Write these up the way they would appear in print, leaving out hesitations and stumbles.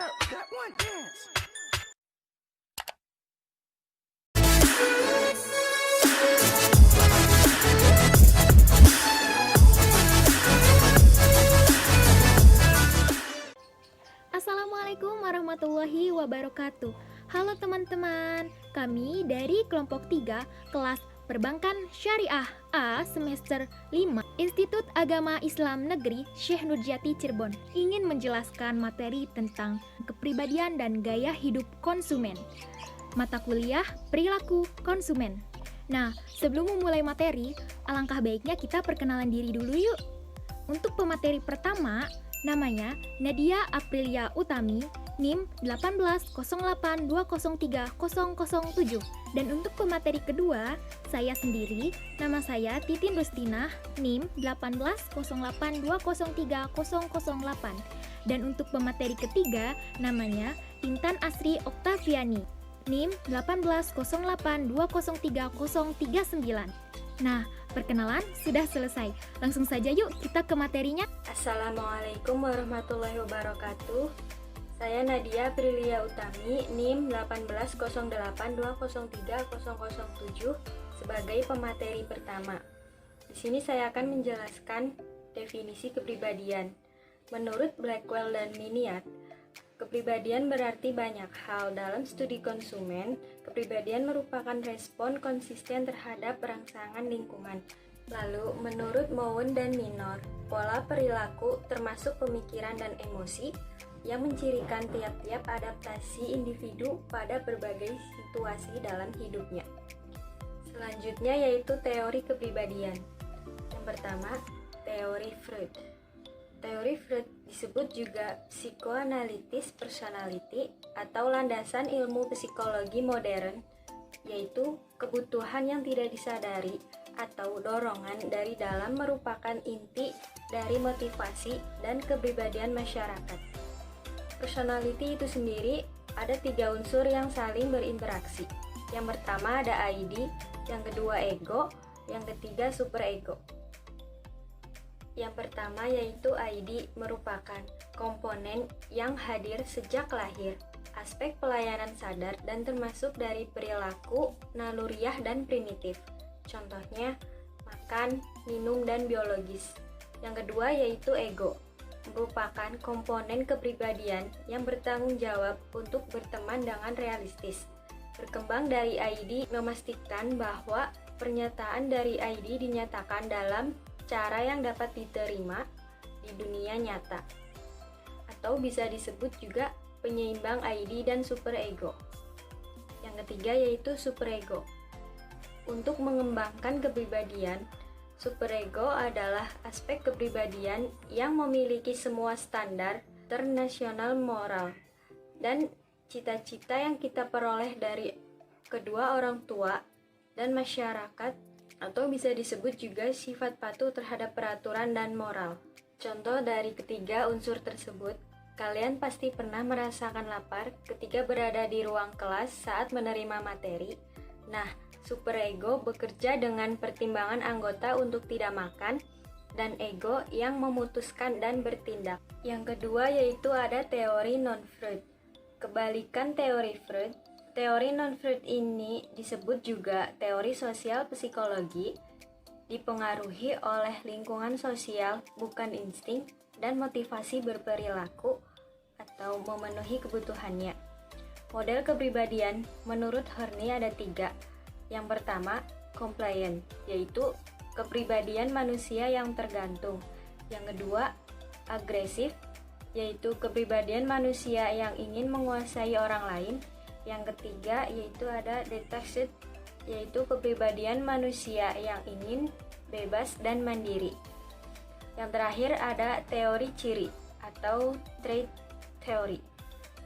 up, that one dance. Assalamualaikum warahmatullahi wabarakatuh. Halo teman-teman, kami dari kelompok 3 kelas Perbankan Syariah A semester 5 Institut Agama Islam Negeri Syekh Nurjati Cirebon ingin menjelaskan materi tentang kepribadian dan gaya hidup konsumen. Mata kuliah Perilaku Konsumen. Nah, sebelum memulai materi, alangkah baiknya kita perkenalan diri dulu yuk. Untuk pemateri pertama, namanya Nadia Aprilia Utami, NIM 18082030007. Dan untuk pemateri kedua, saya sendiri, nama saya Titin Rustina, NIM 18082030008. Dan untuk pemateri ketiga, namanya Intan Asri Oktaviani, NIM 18082030039. Nah, perkenalan sudah selesai. Langsung saja yuk kita ke materinya. Assalamualaikum warahmatullahi wabarakatuh. Saya Nadia Aprilia Utami, NIM 18082030007 sebagai pemateri pertama. Di sini saya akan menjelaskan definisi kepribadian. Menurut Blackwell dan Miniat, kepribadian berarti banyak hal. Dalam studi konsumen, kepribadian merupakan respon konsisten terhadap rangsangan lingkungan. Lalu, menurut Mowen dan Minor, pola perilaku termasuk pemikiran dan emosi yang mencirikan tiap-tiap adaptasi individu pada berbagai situasi dalam hidupnya. Selanjutnya yaitu teori kepribadian. Yang pertama, teori Freud. Teori Freud disebut juga psikoanalitis personality atau landasan ilmu psikologi modern, yaitu kebutuhan yang tidak disadari atau dorongan dari dalam merupakan inti dari motivasi dan kepribadian masyarakat. Personality itu sendiri ada 3 unsur yang saling berinteraksi. Yang pertama ada ID, yang kedua ego, yang ketiga superego. Yang pertama yaitu ID merupakan komponen yang hadir sejak lahir, aspek pelayanan sadar dan termasuk dari perilaku, naluriah dan primitif. Contohnya, makan, minum, dan biologis. Yang kedua yaitu ego, merupakan komponen kepribadian yang bertanggung jawab untuk berteman dengan realistis. Berkembang dari ID memastikan bahwa pernyataan dari ID dinyatakan dalam cara yang dapat diterima di dunia nyata, atau bisa disebut juga penyeimbang ID dan superego. Yang ketiga yaitu superego. Untuk mengembangkan kepribadian, superego adalah aspek kepribadian yang memiliki semua standar internasional moral dan cita-cita yang kita peroleh dari kedua orang tua dan masyarakat, atau bisa disebut juga sifat patuh terhadap peraturan dan moral. Contoh dari ketiga unsur tersebut, kalian pasti pernah merasakan lapar ketika berada di ruang kelas saat menerima materi. Nah, superego bekerja dengan pertimbangan anggota untuk tidak makan, dan ego yang memutuskan dan bertindak. Yang kedua yaitu ada teori non-Freud. Kebalikan teori Freud, teori non-Freud ini disebut juga teori sosial psikologi, dipengaruhi oleh lingkungan sosial, bukan insting dan motivasi berperilaku atau memenuhi kebutuhannya. Model kepribadian menurut Horney ada 3. Yang pertama, compliant, yaitu kepribadian manusia yang tergantung. Yang kedua, agresif, yaitu kepribadian manusia yang ingin menguasai orang lain. Yang ketiga yaitu ada detached, yaitu kepribadian manusia yang ingin bebas dan mandiri. Yang terakhir ada teori ciri atau trait theory,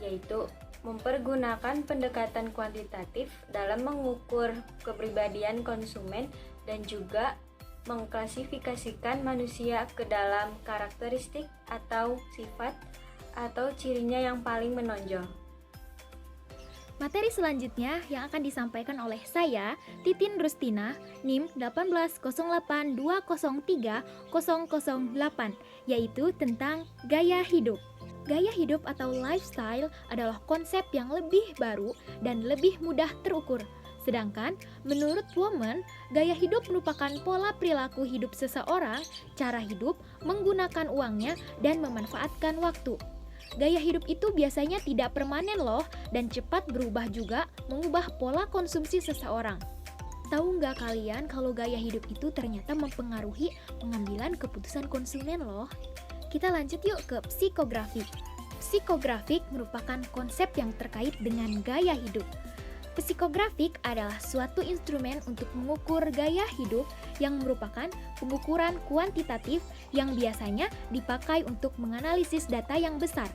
yaitu mempergunakan pendekatan kuantitatif dalam mengukur kepribadian konsumen dan juga mengklasifikasikan manusia ke dalam karakteristik atau sifat atau cirinya yang paling menonjol. Materi selanjutnya yang akan disampaikan oleh saya, Titin Rustina, NIM 18082030008, yaitu tentang gaya hidup. Gaya hidup atau lifestyle adalah konsep yang lebih baru dan lebih mudah terukur. Sedangkan menurut Women, gaya hidup merupakan pola perilaku hidup seseorang, cara hidup, menggunakan uangnya, dan memanfaatkan waktu. Gaya hidup itu biasanya tidak permanen loh dan cepat berubah juga mengubah pola konsumsi seseorang. Tahu nggak kalian kalau gaya hidup itu ternyata mempengaruhi pengambilan keputusan konsumen loh? Kita lanjut yuk ke psikografik. Psikografik merupakan konsep yang terkait dengan gaya hidup. Psikografik adalah suatu instrumen untuk mengukur gaya hidup yang merupakan pengukuran kuantitatif yang biasanya dipakai untuk menganalisis data yang besar.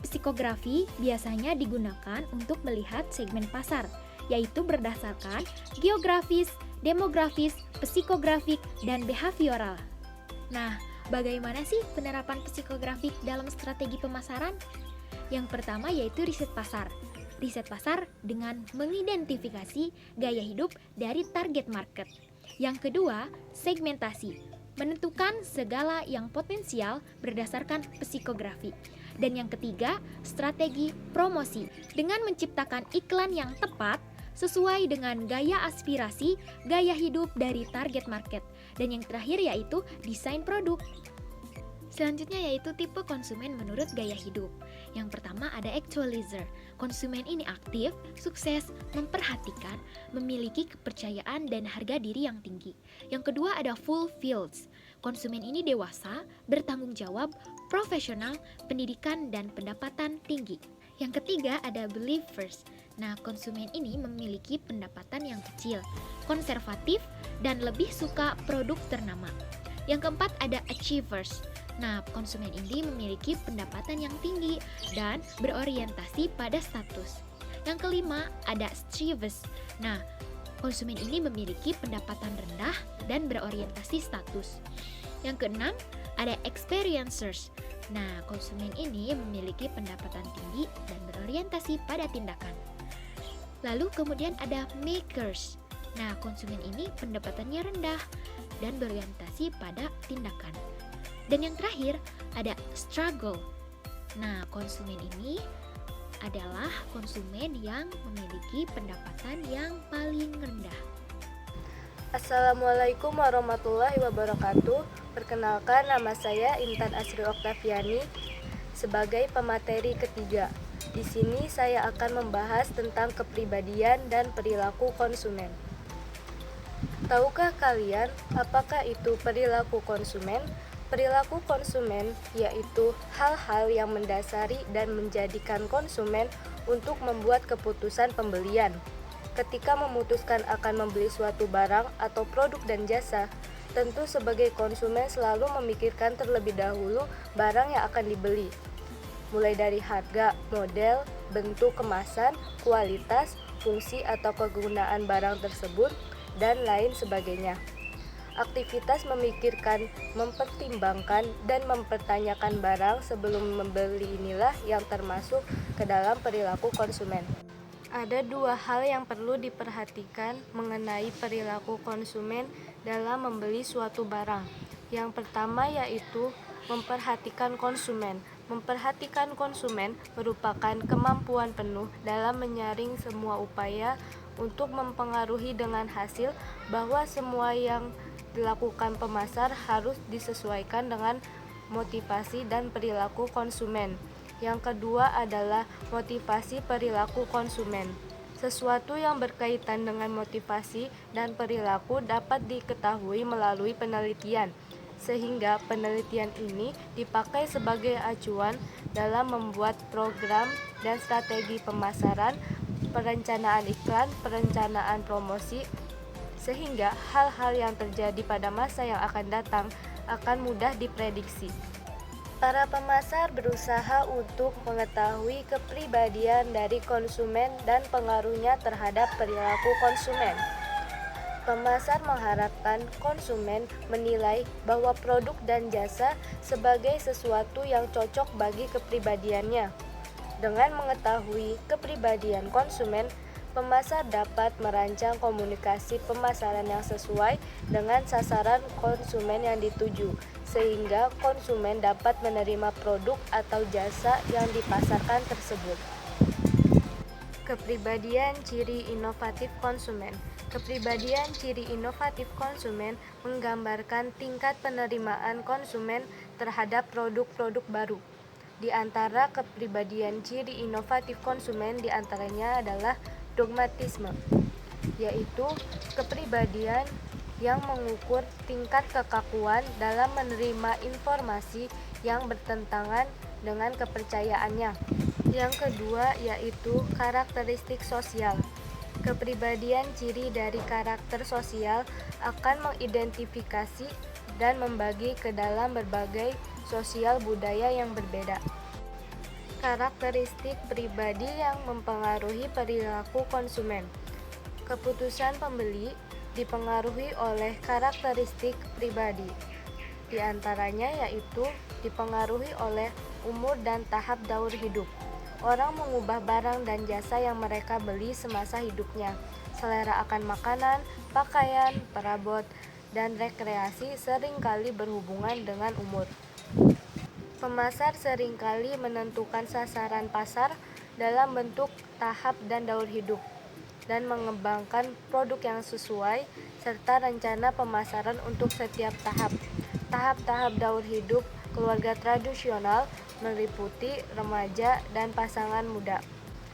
Psikografi biasanya digunakan untuk melihat segmen pasar, yaitu berdasarkan geografis, demografis, psikografik, dan behavioral. Nah, bagaimana sih penerapan psikografik dalam strategi pemasaran? Yang pertama yaitu riset pasar. Riset pasar dengan mengidentifikasi gaya hidup dari target market. Yang kedua, segmentasi. Menentukan segala yang potensial berdasarkan psikografi. Dan yang ketiga, strategi promosi. Dengan menciptakan iklan yang tepat sesuai dengan gaya aspirasi, gaya hidup dari target market. Dan yang terakhir yaitu desain produk. Selanjutnya yaitu tipe konsumen menurut gaya hidup. Yang pertama ada actualizer. Konsumen ini aktif, sukses, memperhatikan, memiliki kepercayaan dan harga diri yang tinggi. Yang kedua ada fulfills. Konsumen ini dewasa, bertanggung jawab, profesional, pendidikan dan pendapatan tinggi. Yang ketiga ada believers. Nah, konsumen ini memiliki pendapatan yang kecil, konservatif, dan lebih suka produk ternama. Yang keempat ada achievers. Nah, konsumen ini memiliki pendapatan yang tinggi dan berorientasi pada status. Yang kelima ada strivers. Nah, konsumen ini memiliki pendapatan rendah dan berorientasi status. Yang keenam ada experiencers. Nah, konsumen ini memiliki pendapatan tinggi dan berorientasi pada tindakan. Lalu kemudian ada makers. Nah, konsumen ini pendapatannya rendah dan berorientasi pada tindakan. Dan yang terakhir ada struggle. Nah, konsumen ini adalah konsumen yang memiliki pendapatan yang paling rendah. Assalamualaikum warahmatullahi wabarakatuh. Perkenalkan, nama saya Intan Asri Oktaviani sebagai pemateri ketiga. Di sini saya akan membahas tentang kepribadian dan perilaku konsumen. Tahukah kalian apakah itu perilaku konsumen? Perilaku konsumen yaitu hal-hal yang mendasari dan menjadikan konsumen untuk membuat keputusan pembelian. Ketika memutuskan akan membeli suatu barang atau produk dan jasa, tentu sebagai konsumen selalu memikirkan terlebih dahulu barang yang akan dibeli. Mulai dari harga, model, bentuk kemasan, kualitas, fungsi atau kegunaan barang tersebut, dan lain sebagainya. Aktivitas memikirkan, mempertimbangkan, dan mempertanyakan barang sebelum membeli inilah yang termasuk ke dalam perilaku konsumen. Ada dua hal yang perlu diperhatikan mengenai perilaku konsumen dalam membeli suatu barang. Yang pertama yaitu memperhatikan konsumen. Memperhatikan konsumen merupakan kemampuan penuh dalam menyaring semua upaya untuk mempengaruhi dengan hasil bahwa semua yang dilakukan pemasar harus disesuaikan dengan motivasi dan perilaku konsumen. Yang kedua adalah motivasi perilaku konsumen. Sesuatu yang berkaitan dengan motivasi dan perilaku dapat diketahui melalui penelitian, sehingga penelitian ini dipakai sebagai acuan dalam membuat program dan strategi pemasaran, perencanaan iklan, perencanaan promosi, sehingga hal-hal yang terjadi pada masa yang akan datang akan mudah diprediksi. Para pemasar berusaha untuk mengetahui kepribadian dari konsumen dan pengaruhnya terhadap perilaku konsumen. Pemasar mengharapkan konsumen menilai bahwa produk dan jasa sebagai sesuatu yang cocok bagi kepribadiannya. Dengan mengetahui kepribadian konsumen, Pemasar dapat merancang komunikasi pemasaran yang sesuai dengan sasaran konsumen yang dituju, sehingga konsumen dapat menerima produk atau jasa yang dipasarkan tersebut. Kepribadian ciri inovatif konsumen. Kepribadian ciri inovatif konsumen menggambarkan tingkat penerimaan konsumen terhadap produk-produk baru. Di antara kepribadian ciri inovatif konsumen diantaranya adalah dogmatisme, yaitu kepribadian yang mengukur tingkat kekakuan dalam menerima informasi yang bertentangan dengan kepercayaannya. Yang kedua yaitu karakteristik sosial. Kepribadian ciri dari karakter sosial akan mengidentifikasi dan membagi ke dalam berbagai sosial budaya yang berbeda. Karakteristik pribadi yang mempengaruhi perilaku konsumen. Keputusan pembeli dipengaruhi oleh karakteristik pribadi. Di antaranya yaitu dipengaruhi oleh umur dan tahap daur hidup. Orang mengubah barang dan jasa yang mereka beli semasa hidupnya. Selera akan makanan, pakaian, perabot, dan rekreasi seringkali berhubungan dengan umur. Pemasar seringkali menentukan sasaran pasar dalam bentuk tahap dan daur hidup, dan mengembangkan produk yang sesuai, serta rencana pemasaran untuk setiap tahap. Tahap-tahap daur hidup keluarga tradisional meliputi remaja dan pasangan muda.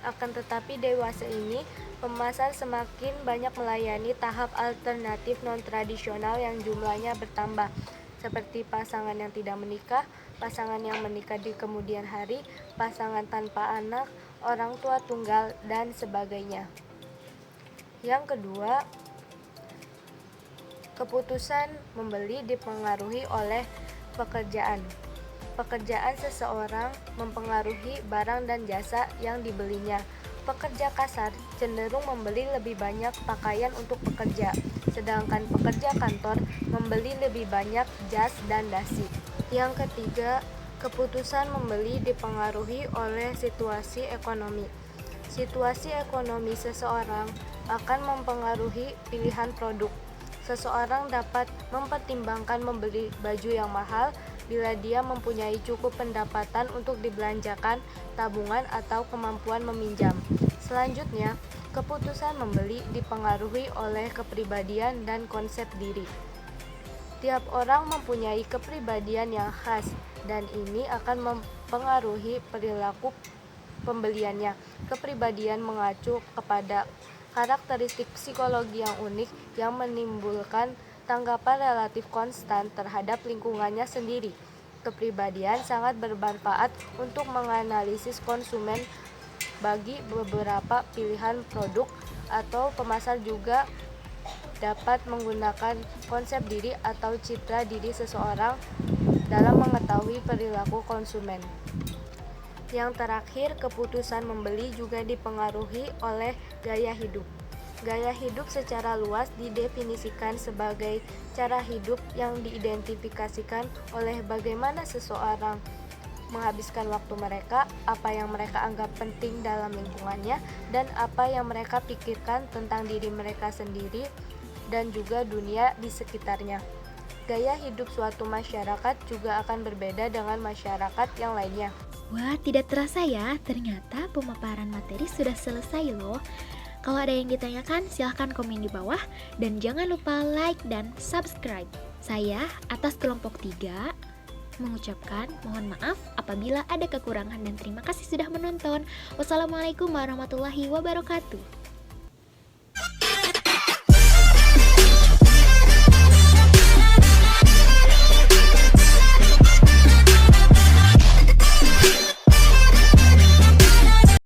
Akan tetapi dewasa ini, pemasar semakin banyak melayani tahap alternatif non-tradisional yang jumlahnya bertambah, seperti pasangan yang tidak menikah, pasangan yang menikah di kemudian hari, pasangan tanpa anak, orang tua tunggal, dan sebagainya. Yang kedua, keputusan membeli dipengaruhi oleh pekerjaan. Pekerjaan seseorang mempengaruhi barang dan jasa yang dibelinya. Pekerja kasar cenderung membeli lebih banyak pakaian untuk bekerja, sedangkan pekerja kantor membeli lebih banyak jas dan dasi. Yang ketiga, keputusan membeli dipengaruhi oleh situasi ekonomi. Situasi ekonomi seseorang akan mempengaruhi pilihan produk. Seseorang dapat mempertimbangkan membeli baju yang mahal bila dia mempunyai cukup pendapatan untuk dibelanjakan, tabungan, atau kemampuan meminjam. Selanjutnya, keputusan membeli dipengaruhi oleh kepribadian dan konsep diri. Tiap orang mempunyai kepribadian yang khas, dan ini akan mempengaruhi perilaku pembeliannya. Kepribadian mengacu kepada karakteristik psikologi yang unik yang menimbulkan tanggapan relatif konstan terhadap lingkungannya sendiri. Kepribadian sangat bermanfaat untuk menganalisis konsumen bagi beberapa pilihan produk, atau pemasar juga dapat menggunakan konsep diri atau citra diri seseorang dalam mengetahui perilaku konsumen. Yang terakhir, keputusan membeli juga dipengaruhi oleh gaya hidup. Gaya hidup secara luas didefinisikan sebagai cara hidup yang diidentifikasikan oleh bagaimana seseorang menghabiskan waktu mereka, apa yang mereka anggap penting dalam lingkungannya, dan apa yang mereka pikirkan tentang diri mereka sendiri dan juga dunia di sekitarnya. Gaya hidup suatu masyarakat juga akan berbeda dengan masyarakat yang lainnya. Wah, tidak terasa ya, ternyata pemaparan materi sudah selesai loh. Kalau ada yang ditanyakan, silahkan komen di bawah. Dan jangan lupa like dan subscribe. Saya atas kelompok 3 mengucapkan mohon maaf apabila ada kekurangan dan terima kasih sudah menonton. Wassalamualaikum warahmatullahi wabarakatuh.